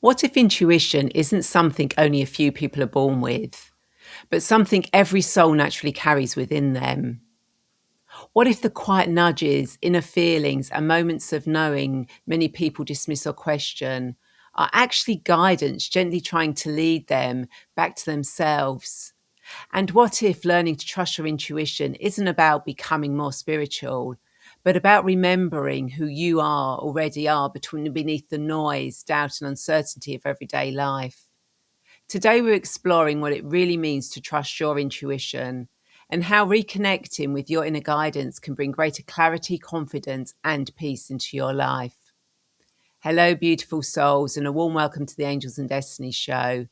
What if intuition isn't something only a few people are born with, but something every soul naturally carries within them? What if the quiet nudges, inner feelings, and moments of knowing many people dismiss or question are actually guidance gently trying to lead them back to themselves? And what if learning to trust your intuition isn't about becoming more spiritual, but about remembering who you already are beneath the noise, doubt, and uncertainty of everyday life? Today, we're exploring what it really means to trust your intuition and how reconnecting with your inner guidance can bring greater clarity, confidence, and peace into your life. Hello, beautiful souls, and a warm welcome to the Angels and Destiny show,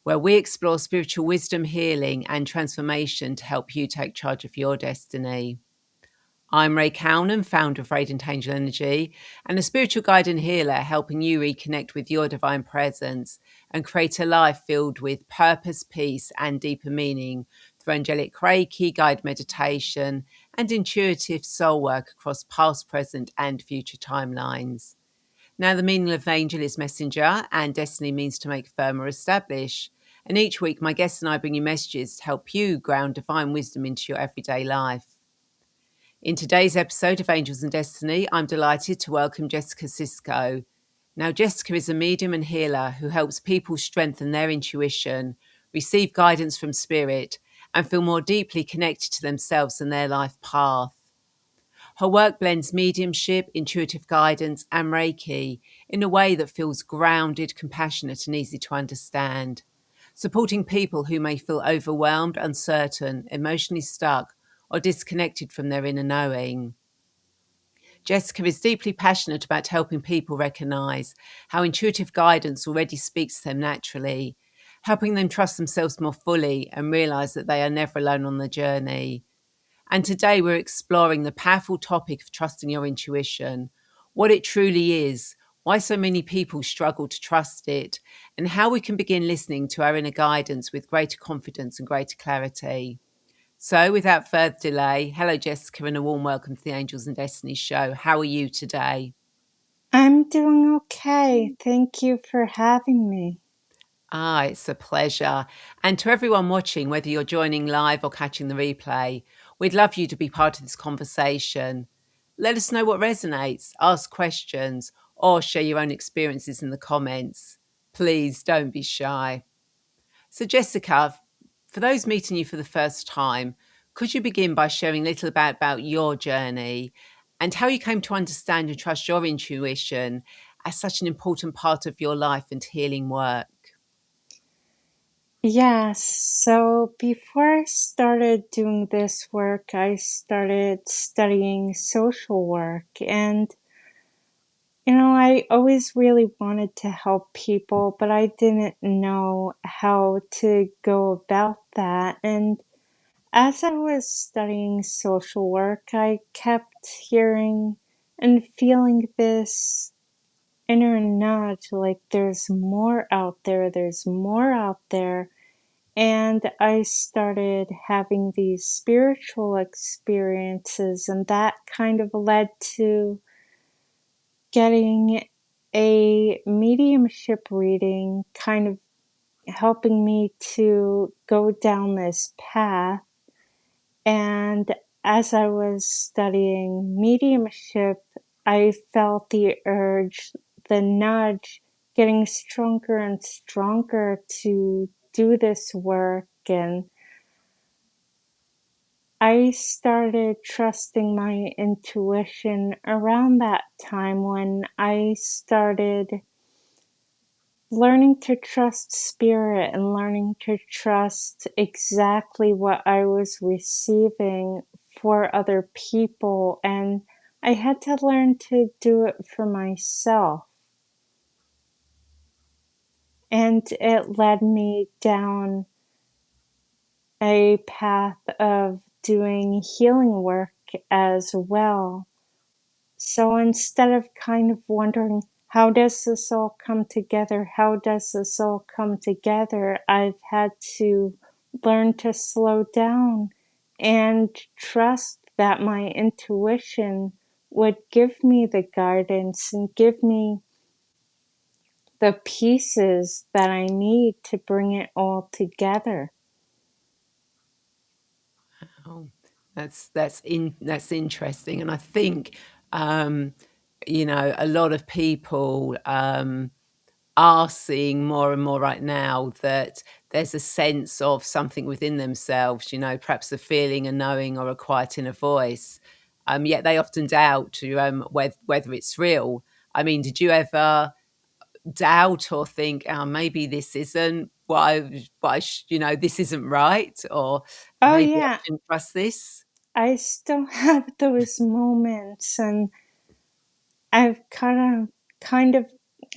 where we explore spiritual wisdom, healing, and transformation to help you take charge of your destiny. I'm Rae Calnan, founder of Radiant Angel Energy, and a spiritual guide and healer, helping you reconnect with your divine presence and create a life filled with purpose, peace, and deeper meaning through angelic Reiki, guided meditation, and intuitive soul work across past, present, and future timelines. Now, the meaning of angel is messenger, and destiny means to make firm or establish. And each week, my guests and I bring you messages to help you ground divine wisdom into your everyday life. In today's episode of Angels and Destiny, I'm delighted to welcome Jessica Sisco. Now, Jessica is a medium and healer who helps people strengthen their intuition, receive guidance from spirit, and feel more deeply connected to themselves and their life path. Her work blends mediumship, intuitive guidance, and Reiki in a way that feels grounded, compassionate, and easy to understand, supporting people who may feel overwhelmed, uncertain, emotionally stuck, or disconnected from their inner knowing. Jessica is deeply passionate about helping people recognize how intuitive guidance already speaks to them naturally, helping them trust themselves more fully and realize that they are never alone on the journey. And today we're exploring the powerful topic of trusting your intuition, what it truly is, why so many people struggle to trust it, and how we can begin listening to our inner guidance with greater confidence and greater clarity. So, without further delay, hello, Jessica, and a warm welcome to the Angels and Destiny show. How are you today? I'm doing okay. Thank you for having me. It's a pleasure. And to everyone watching, whether you're joining live or catching the replay, we'd love you to be part of this conversation. Let us know what resonates, ask questions, or share your own experiences in the comments. Please don't be shy. So, Jessica, for those meeting you for the first time, could you begin by sharing a little about your journey and how you came to understand and trust your intuition as such an important part of your life and healing work? Yes, so before I started doing this work, I started studying social work. And, I always really wanted to help people, but I didn't know how to go about that. And as I was studying social work, I kept hearing and feeling this inner nudge, like there's more out there, there's more out there. And I started having these spiritual experiences, and that kind of led to getting a mediumship reading, kind of helping me to go down this path. And as I was studying mediumship, I felt the urge, the nudge, getting stronger and stronger to do this work. And I started trusting my intuition around that time when I started learning to trust spirit and learning to trust exactly what I was receiving for other people. And I had to learn to do it for myself. And it led me down a path of doing healing work as well. So instead of kind of wondering, how does this all come together? How does this all come together? I've had to learn to slow down and trust that my intuition would give me the guidance and give me the pieces that I need to bring it all together. Oh, that's interesting, and I think um, a lot of people are seeing more and more right now that there's a sense of something within themselves. Perhaps a feeling, a knowing, or a quiet inner voice. Yet they often doubt whether it's real. I mean, did you ever doubt or think, "Oh, maybe this isn't this isn't right," or Oh, maybe I yeah, shouldn't trust this? I still have those moments, and I've kind of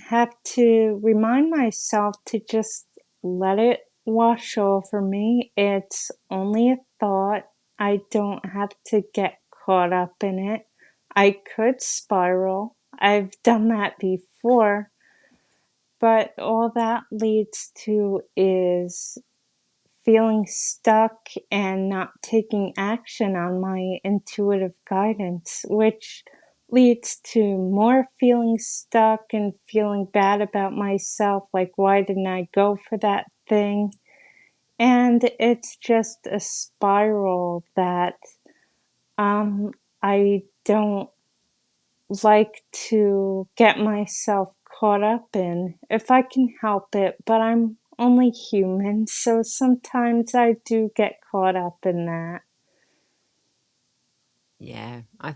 have to remind myself to just let it wash over me. It's only a thought. I don't have to get caught up in it. I could spiral. I've done that before, but all that leads to is feeling stuck and not taking action on my intuitive guidance, which leads to more feeling stuck and feeling bad about myself. Like, why didn't I go for that thing? And it's just a spiral that um, I don't like to get myself caught up in if I can help it, but I'm only human, so sometimes I do get caught up in that. Yeah, I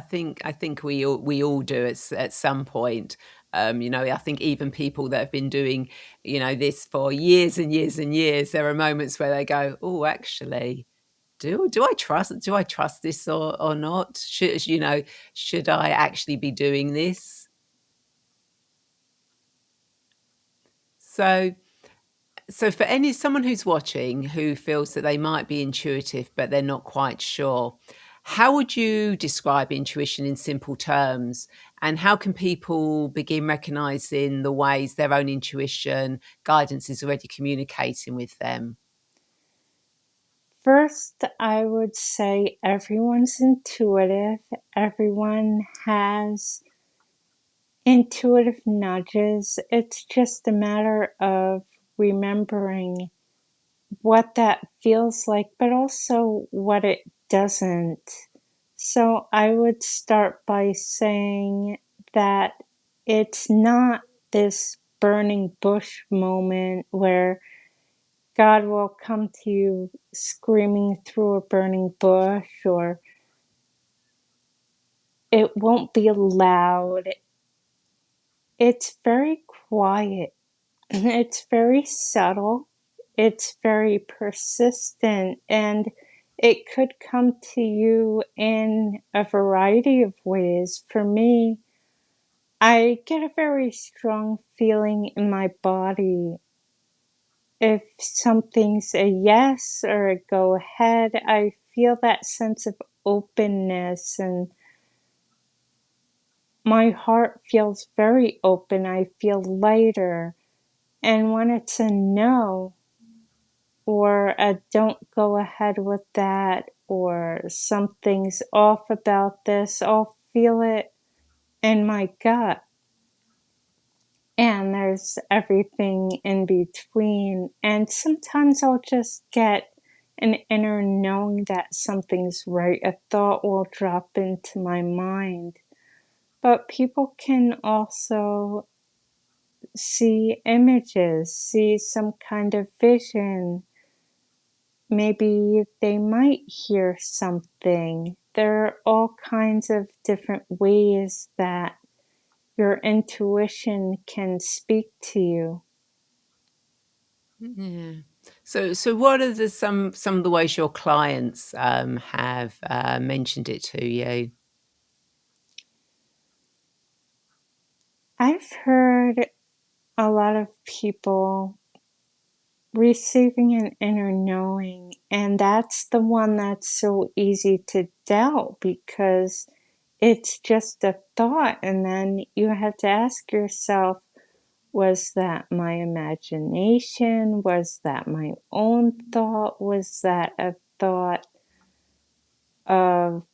think we all do at some point. I think even people that have been doing, this for years and years and years, there are moments where they go, "Oh, actually, do I trust this or not? Should I actually be doing this?" So So for any someone who's watching who feels that they might be intuitive, but they're not quite sure, how would you describe intuition in simple terms? And how can people begin recognizing the ways their own intuition guidance is already communicating with them? First, I would say everyone's intuitive. Everyone has intuitive nudges. It's just a matter of remembering what that feels like, but also what it doesn't. So I would start by saying that it's not this burning bush moment where God will come to you screaming through a burning bush, or it won't be loud. It's very quiet. It's very subtle. It's very persistent, and it could come to you in a variety of ways. For me, I get a very strong feeling in my body. If something's a yes or a go ahead, I feel that sense of openness, and my heart feels very open. I feel lighter. And when it's a no, or a don't go ahead with that, or something's off about this, I'll feel it in my gut. And there's everything in between. And sometimes I'll just get an inner knowing that something's right. A thought will drop into my mind. But people can also see images, see some kind of vision. Maybe they might hear something. There are all kinds of different ways that your intuition can speak to you. Yeah. So what are some of the ways your clients have mentioned it to you? I've heard a lot of people receiving an inner knowing, and that's the one that's so easy to doubt because it's just a thought, and then you have to ask yourself, was that my imagination? Was that my own thought? Was that a thought of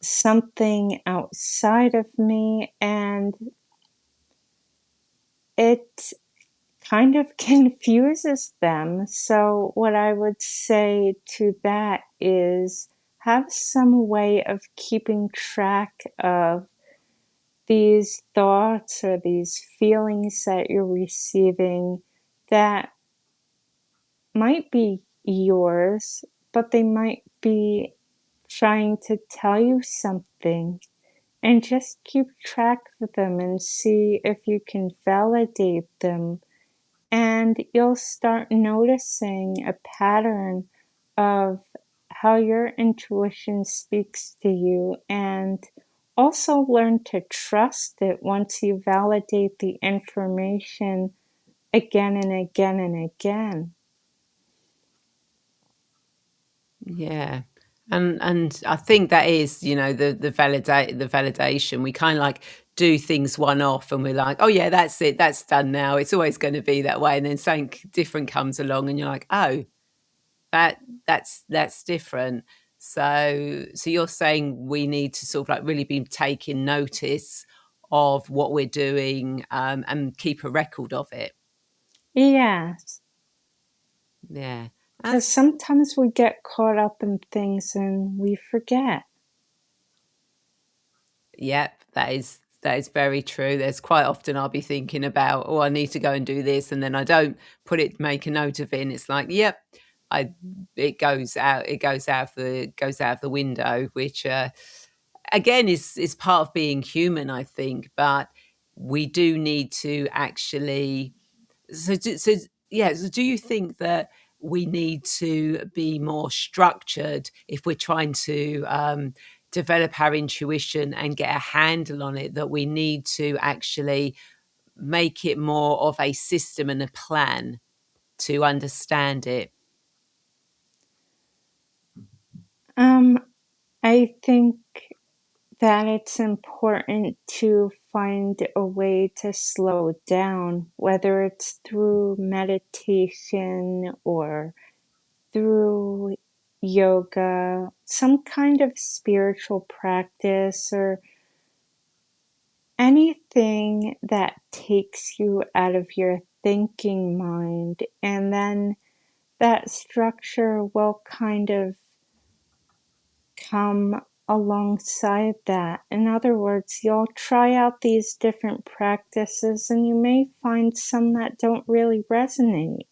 something outside of me? And it kind of confuses them. So, what I would say to that is have some way of keeping track of these thoughts or these feelings that you're receiving that might be yours, but they might be trying to tell you something. And just keep track of them and see if you can validate them. And you'll start noticing a pattern of how your intuition speaks to you, and also learn to trust it once you validate the information again and again and again. Yeah. And I think that is, the validation. We kind of like do things one off and we're like, oh yeah, that's it, that's done now. It's always going to be that way. And then something different comes along and you're like, oh, that's different. So you're saying we need to sort of like really be taking notice of what we're doing, and keep a record of it. Yes, Yeah. because That's sometimes we get caught up in things and we forget. Yep, that is very true. There's quite often I'll be thinking about, oh, I need to go and do this, and then I don't make a note of it, and it's like, yep, I it goes out of the window, which again is part of being human, I think. But we do need to actually so do you think that we need to be more structured if we're trying to develop our intuition and get a handle on it, that we need to actually make it more of a system and a plan to understand it? Um, I think that it's important to find a way to slow down, whether it's through meditation or through yoga, some kind of spiritual practice, or anything that takes you out of your thinking mind. And then that structure will kind of come alongside that. In other words, you'll try out these different practices and you may find some that don't really resonate,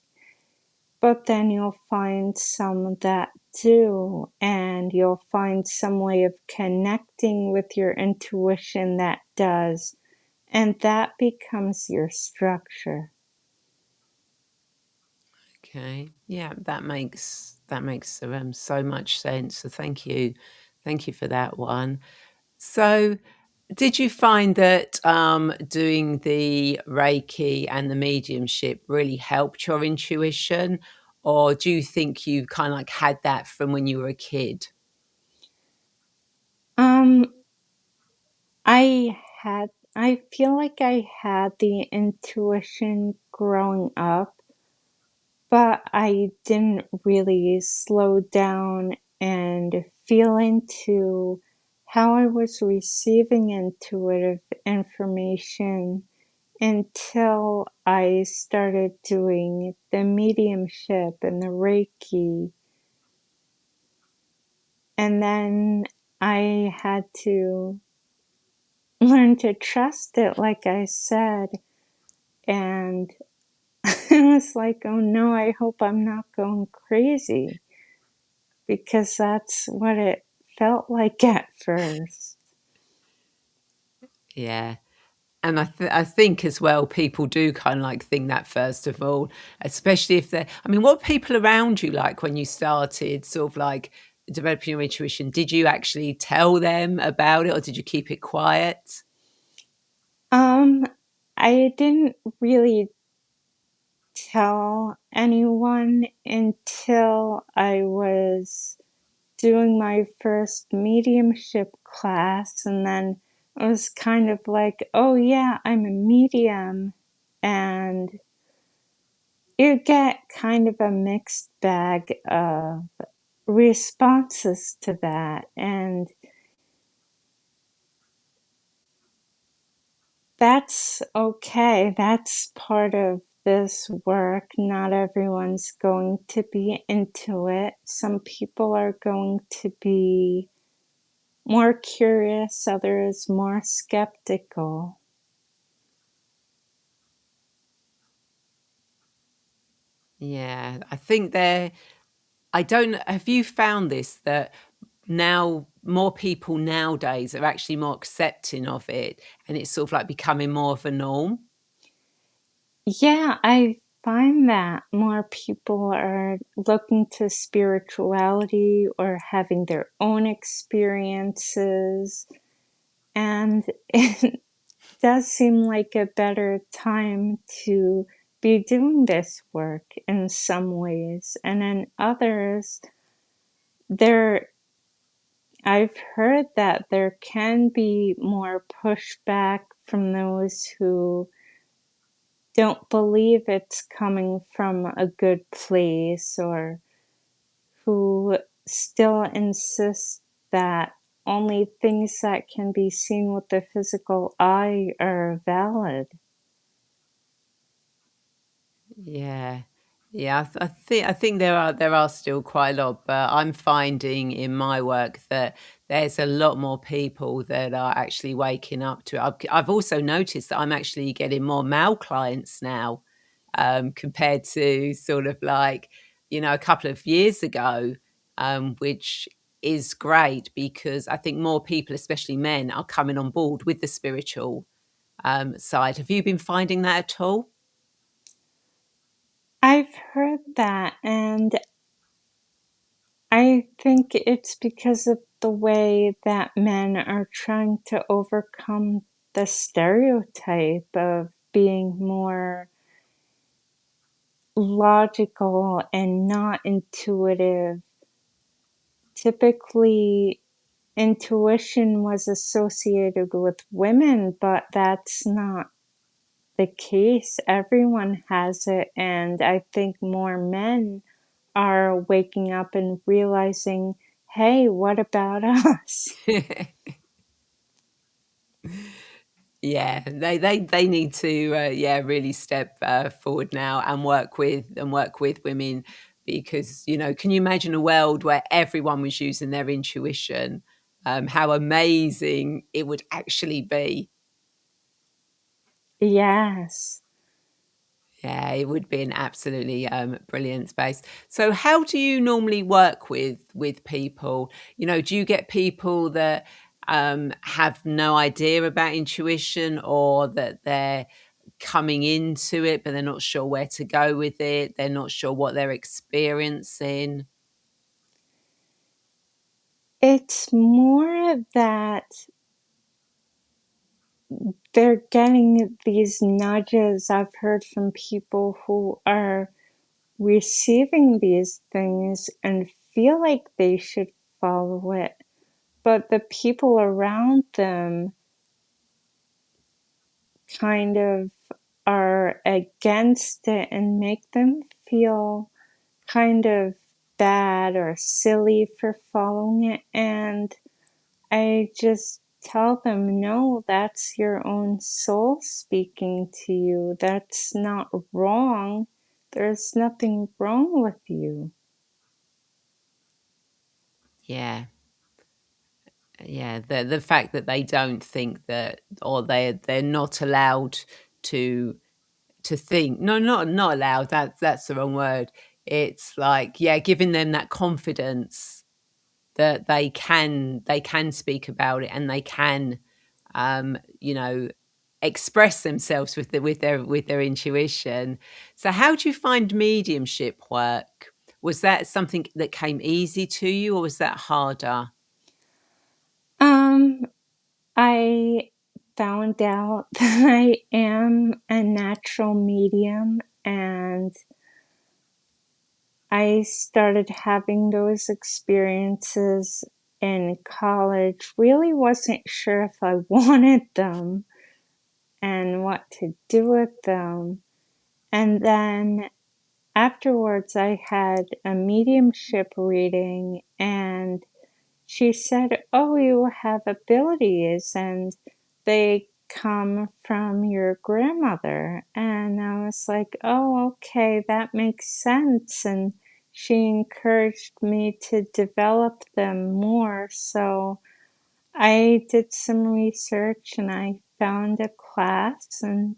but then you'll find some that do, and you'll find some way of connecting with your intuition that does, and that becomes your structure. Okay, yeah, that makes so much sense. So thank you for that one. So did you find that doing the Reiki and the mediumship really helped your intuition? Or do you think you kind of like had that from when you were a kid? Um, I feel like I had the intuition growing up, but I didn't really slow down and feel into how I was receiving intuitive information until I started doing the mediumship and the Reiki. And then I had to learn to trust it, like I said. And I was like, oh no, I hope I'm not going crazy, because that's what it felt like at first. Yeah. And I think as well, people do kind of like think that first of all, especially if they're, I mean, what were people around you like when you started sort of like developing your intuition? Did you actually tell them about it or did you keep it quiet? Um, I didn't really tell anyone until I was doing my first mediumship class, and then I was kind of like, oh yeah, I'm a medium. And you get kind of a mixed bag of responses to that. And that's okay. That's part of this work. Not everyone's going to be into it. Some people are going to be more curious, others more skeptical. Yeah, I think I don't, have you found this, that now more people nowadays are actually more accepting of it and it's sort of like becoming more of a norm? Yeah, I find that more people are looking to spirituality or having their own experiences, and it does seem like a better time to be doing this work in some ways. And in others, there I've heard that there can be more pushback from those who don't believe it's coming from a good place, or who still insist that only things that can be seen with the physical eye are valid. Yeah. Yeah, I think there are still quite a lot, but I'm finding in my work that there's a lot more people that are actually waking up to it. I've also noticed that I'm actually getting more male clients now, compared to sort of like, a couple of years ago, which is great because I think more people, especially men, are coming on board with the spiritual side. Have you been finding that at all? I've heard that, and I think it's because of the way that men are trying to overcome the stereotype of being more logical and not intuitive. Typically, intuition was associated with women, but that's not the case. Everyone has it, and I think more men are waking up and realizing, hey, what about us? Yeah, they need to, yeah, really step forward now and work with women, because can you imagine a world where everyone was using their intuition? How amazing it would actually be. Yes. Yeah, it would be an absolutely brilliant space. So, how do you normally work with people? Do you get people that have no idea about intuition, or that they're coming into it but they're not sure where to go with it? They're not sure what they're experiencing. It's more that they're getting these nudges. I've heard from people who are receiving these things and feel like they should follow it, but the people around them kind of are against it and make them feel kind of bad or silly for following it. And I just tell them, no, that's your own soul speaking to you. That's not wrong. There's nothing wrong with you. Yeah. Yeah, the fact that they don't think that, or they're not allowed to think. No, not allowed, that's the wrong word. It's like, yeah, giving them that confidence that they can speak about it, and they can, um, you know, express themselves with their intuition. So how do you find mediumship work? Was that something that came easy to you, or was that harder? Um, I found out that I am a natural medium, and I started having those experiences in college. Really wasn't sure if I wanted them and what to do with them. And then afterwards, I had a mediumship reading, and she said, oh, you have abilities. And they come from your grandmother. And I was like, oh, okay, that makes sense. And she encouraged me to develop them more. So I did some research and I found a class and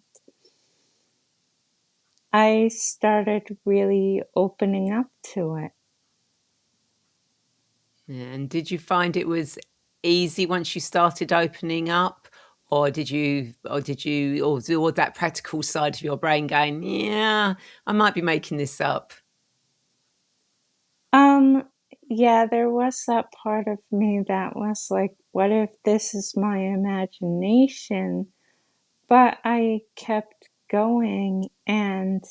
I started really opening up to it. And did you find it was easy once you started opening up? Or or that practical side of your brain going, yeah, I might be making this up? Um, yeah, there was that part of me that was like, what if this is my imagination? But I kept going, and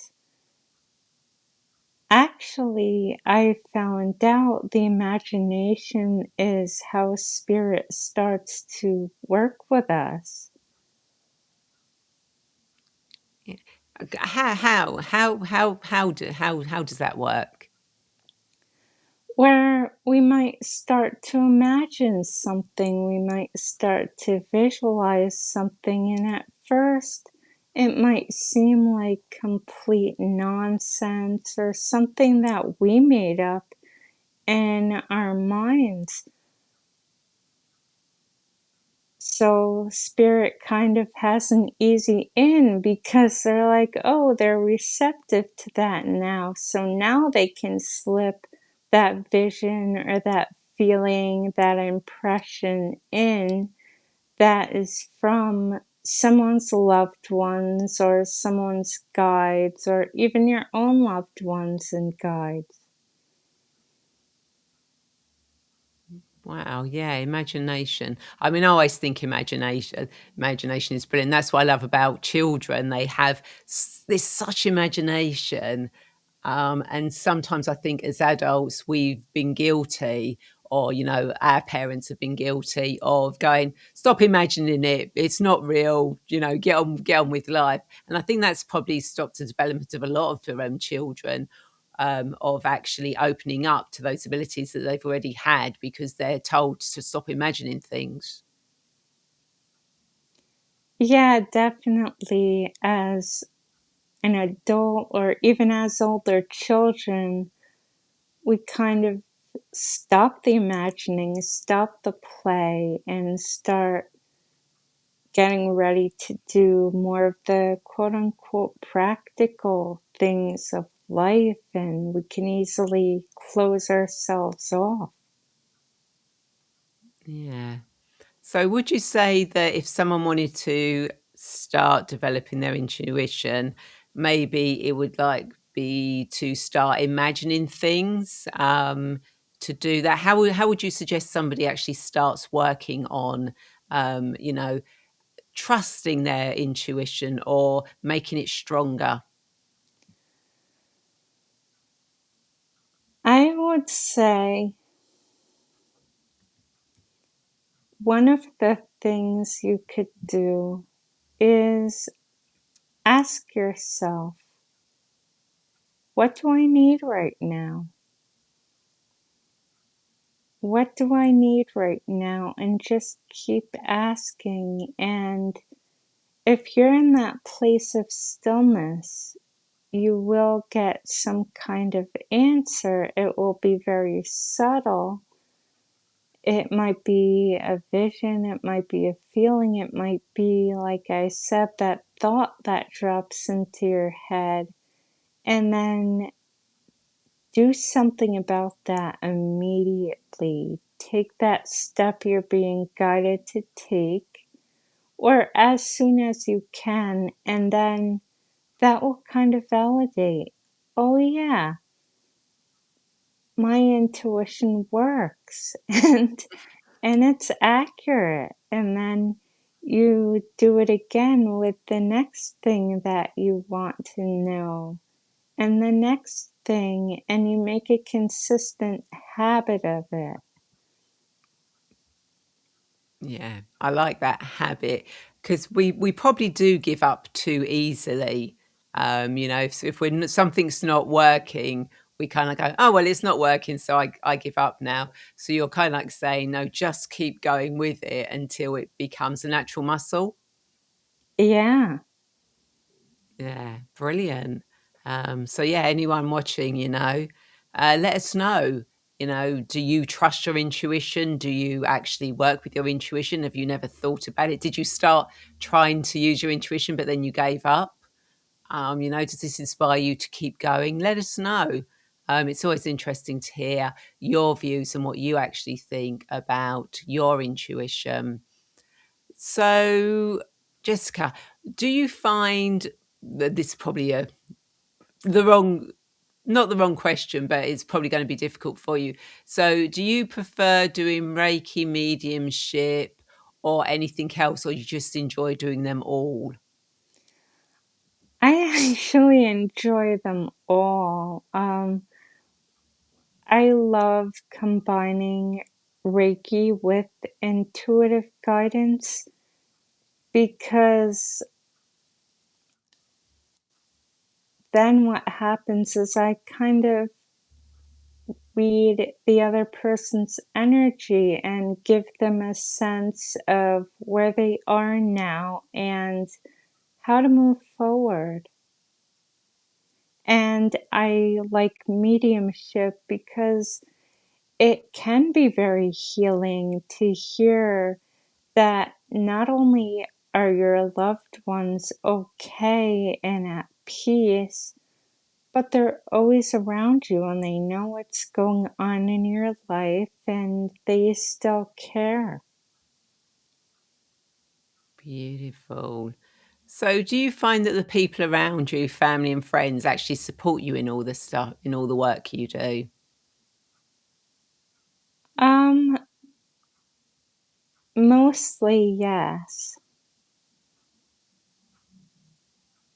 actually, I found out the imagination is how spirit starts to work with us. Yeah. How does that work? Where we might start to imagine something, we might start to visualize something, and at first it might seem like complete nonsense or something that we made up in our minds. So spirit kind of has an easy in because they're like, oh, they're receptive to that now. So now they can slip that vision or that feeling, that impression in that is from someone's loved ones or someone's guides or even your own loved ones and guides. Wow, yeah, imagination. I mean, I always think imagination is brilliant. That's what I love about children. They have this such imagination. And sometimes I think as adults, we've been guilty, or, our parents have been guilty of going, stop imagining it. It's not real, get on with life. And I think that's probably stopped the development of a lot of children, of actually opening up to those abilities that they've already had because they're told to stop imagining things. Yeah, definitely. As an adult or even as older children, we kind of stop the imagining, stop the play, and start getting ready to do more of the quote unquote practical things of life, and we can easily close ourselves off. Yeah. So would you say that if someone wanted to start developing their intuition, maybe it would be to start imagining things, to do that? How would you suggest somebody actually starts working on, trusting their intuition or making it stronger? I would say one of the things you could do is ask yourself, what do I need right now? What do I need right now? And just keep asking. And if you're in that place of stillness, you will get some kind of answer. It will be very subtle. It might be a vision, it might be a feeling, it might be, like I said, that thought that drops into your head. And then do something about that immediately. Take that step you're being guided to take, or as soon as you can, and then that will kind of validate, oh yeah, my intuition works and it's accurate. And then you do it again with the next thing that you want to know and the next thing, and you make a consistent habit of it. Yeah, I like that habit because we probably do give up too easily. If something's not working, we kind of go, oh well, it's not working, so I give up now. So you're kind of like saying, no, just keep going with it until it becomes a natural muscle. Yeah. Yeah, brilliant. So yeah, anyone watching, let us know. Do you trust your intuition? Do you actually work with your intuition? Have you never thought about it? Did you start trying to use your intuition, but then you gave up? Does this inspire you to keep going? Let us know. It's always interesting to hear your views and what you actually think about your intuition. So, Jessica, do you find that this is probably the wrong, not the wrong question, but it's probably going to be difficult for you. So, do you prefer doing Reiki, mediumship, or anything else, or you just enjoy doing them all? I actually enjoy them all. I love combining Reiki with intuitive guidance because then what happens is I kind of read the other person's energy and give them a sense of where they are now and how to move forward. And I like mediumship because it can be very healing to hear that not only are your loved ones okay and at peace, but they're always around you and they know what's going on in your life and they still care. Beautiful. So, do you find that the people around you, family and friends, actually support you in all the stuff, in all the work you do? Um, Mostly yes.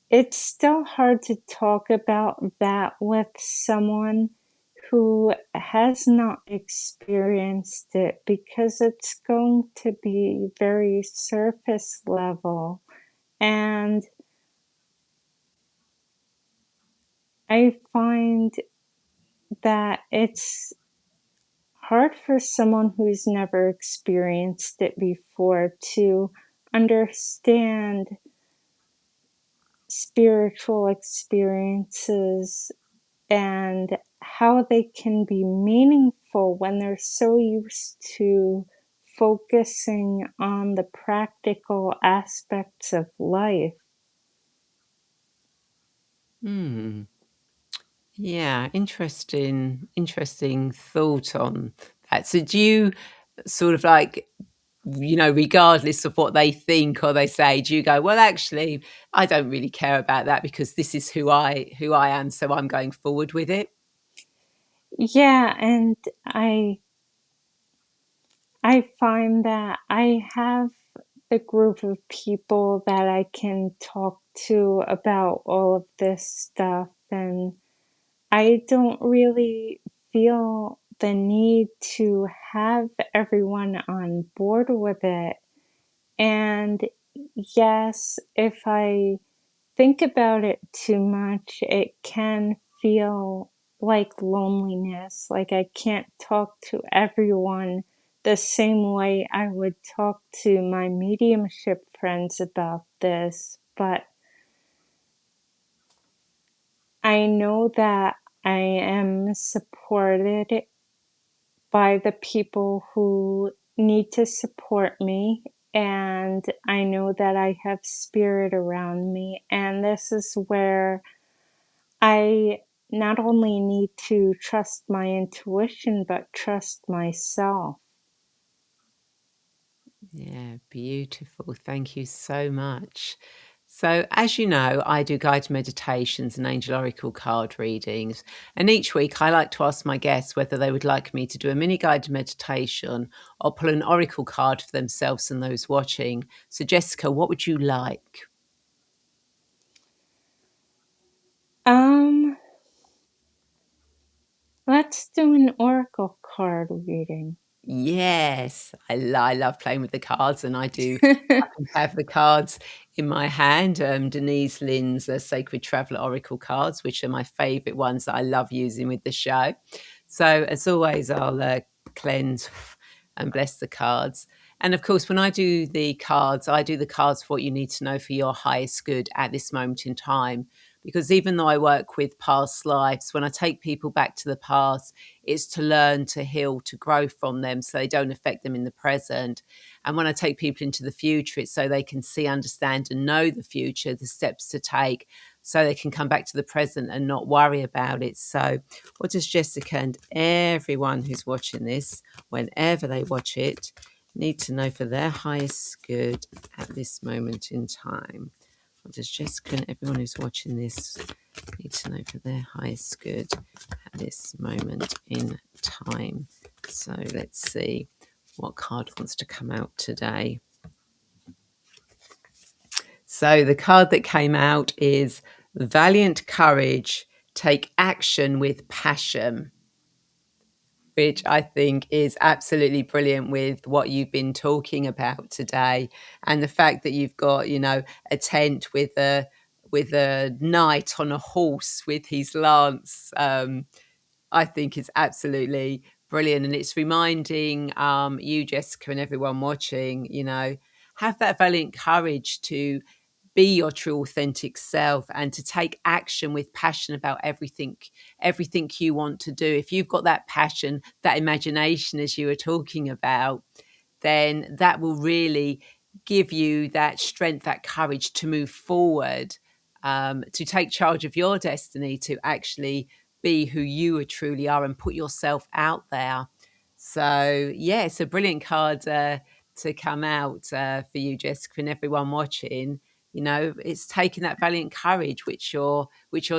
It's still hard to talk about that with someone who has not experienced it because it's going to be very surface level. And I find that it's hard for someone who's never experienced it before to understand spiritual experiences and how they can be meaningful when they're so used to focusing on the practical aspects of life. Hmm. Yeah, interesting thought on that. So, do you sort of like, regardless of what they think or they say, do you go, well, actually, I don't really care about that because this is who I am, so I'm going forward with it? Yeah, and I find that I have the group of people that I can talk to about all of this stuff, and I don't really feel the need to have everyone on board with it. And yes, if I think about it too much, it can feel like loneliness. Like I can't talk to everyone the same way I would talk to my mediumship friends about this. But I know that I am supported by the people who need to support me. And I know that I have spirit around me. And this is where I not only need to trust my intuition, but trust myself. Yeah, beautiful. Thank you so much. So, as you know, I do guided meditations and angel oracle card readings. And each week I like to ask my guests whether they would like me to do a mini guided meditation or pull an oracle card for themselves and those watching. So, Jessica, what would you like? Um, let's do an oracle card reading. Yes, I love playing with the cards, and I do happen to have the cards in my hand, Denise Lynn's Sacred Traveller Oracle cards, which are my favourite ones that I love using with the show. So, as always, I'll cleanse and bless the cards. And of course, when I do the cards, I do the cards for what you need to know for your highest good at this moment in time. Because even though I work with past lives, when I take people back to the past, it's to learn, to heal, to grow from them so they don't affect them in the present. And when I take people into the future, it's so they can see, understand, and know the future, the steps to take, so they can come back to the present and not worry about it. So, what does Jessica and everyone who's watching this, whenever they watch it, need to know for their highest good at this moment in time? What does Jessica and everyone who's watching this need to know for their highest good at this moment in time? So let's see what card wants to come out today. So the card that came out is Valiant Courage, Take Action with Passion, which I think is absolutely brilliant with what you've been talking about today. And the fact that you've got, a tent with a knight on a horse with his lance, I think is absolutely brilliant. And it's reminding you, Jessica, and everyone watching, have that valiant courage to be your true authentic self and to take action with passion about everything you want to do. If you've got that passion, that imagination, as you were talking about, then that will really give you that strength, that courage to move forward, to take charge of your destiny, to actually be who you truly are and put yourself out there. So yeah, it's a brilliant card to come out for you, Jessica, and everyone watching. It's taking that valiant courage which you're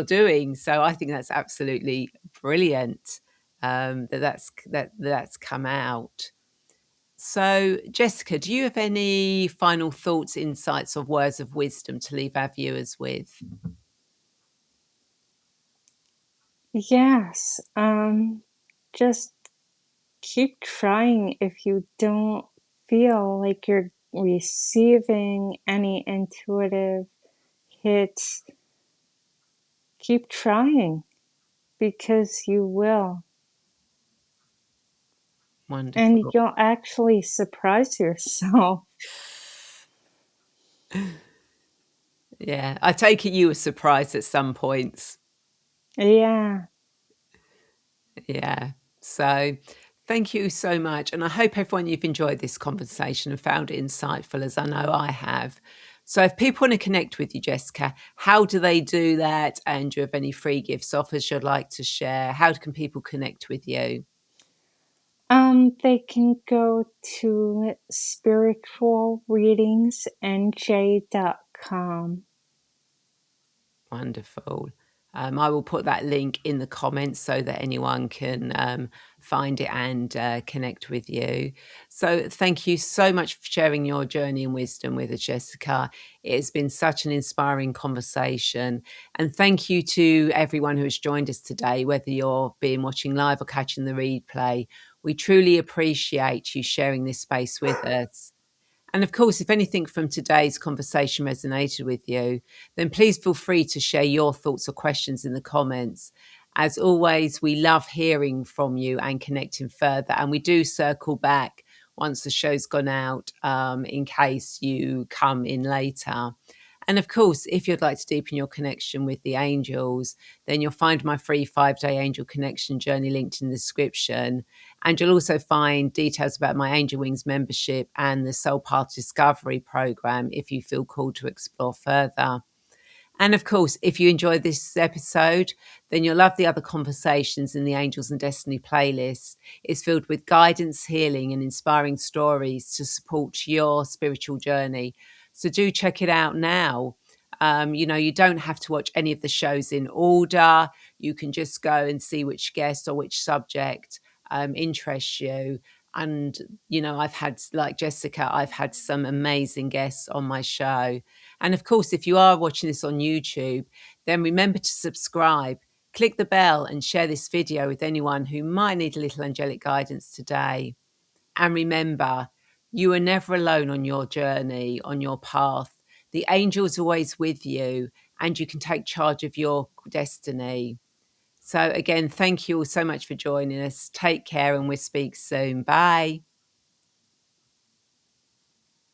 doing. So I think that's absolutely brilliant, that's come out. So Jessica, do you have any final thoughts, insights, or words of wisdom to leave our viewers with? Yes. Just keep trying if you don't feel like you're receiving any intuitive hits. Keep trying because you will. And Wonderful. you'll actually surprise yourself. Yeah, I take it you were surprised at some points. Yeah. Yeah. So thank you so much. And I hope everyone you've enjoyed this conversation and found it insightful, as I know I have. So if people want to connect with you, Jessica, how do they do that? And do you have any free gifts, offers you'd like to share? How can people connect with you? They can go to spiritualreadingsnj.com. Wonderful. I will put that link in the comments so that anyone can find it and connect with you. So thank you so much for sharing your journey and wisdom with us, Jessica. It has been such an inspiring conversation. And thank you to everyone who has joined us today, whether you're being watching live or catching the replay. We truly appreciate you sharing this space with us. And of course, if anything from today's conversation resonated with you, then please feel free to share your thoughts or questions in the comments. As always, we love hearing from you and connecting further. And we do circle back once the show's gone out, in case you come in later. And of course, if you'd like to deepen your connection with the angels, then you'll find my free 5-day angel connection journey linked in the description. And you'll also find details about my Angel Wings membership and the Soul Path Discovery program if you feel called to explore further. And of course, if you enjoyed this episode, then you'll love the other conversations in the Angels and Destiny playlist. It's filled with guidance, healing, and inspiring stories to support your spiritual journey. So do check it out now. You don't have to watch any of the shows in order. You can just go and see which guest or which subject interests you. And, I've had, like Jessica, I've had some amazing guests on my show. And of course, if you are watching this on YouTube, then remember to subscribe, click the bell, and share this video with anyone who might need a little angelic guidance today. And remember, you are never alone on your journey, on your path. The angel's always with you, and you can take charge of your destiny. So again, thank you all so much for joining us. Take care, and we'll speak soon. Bye.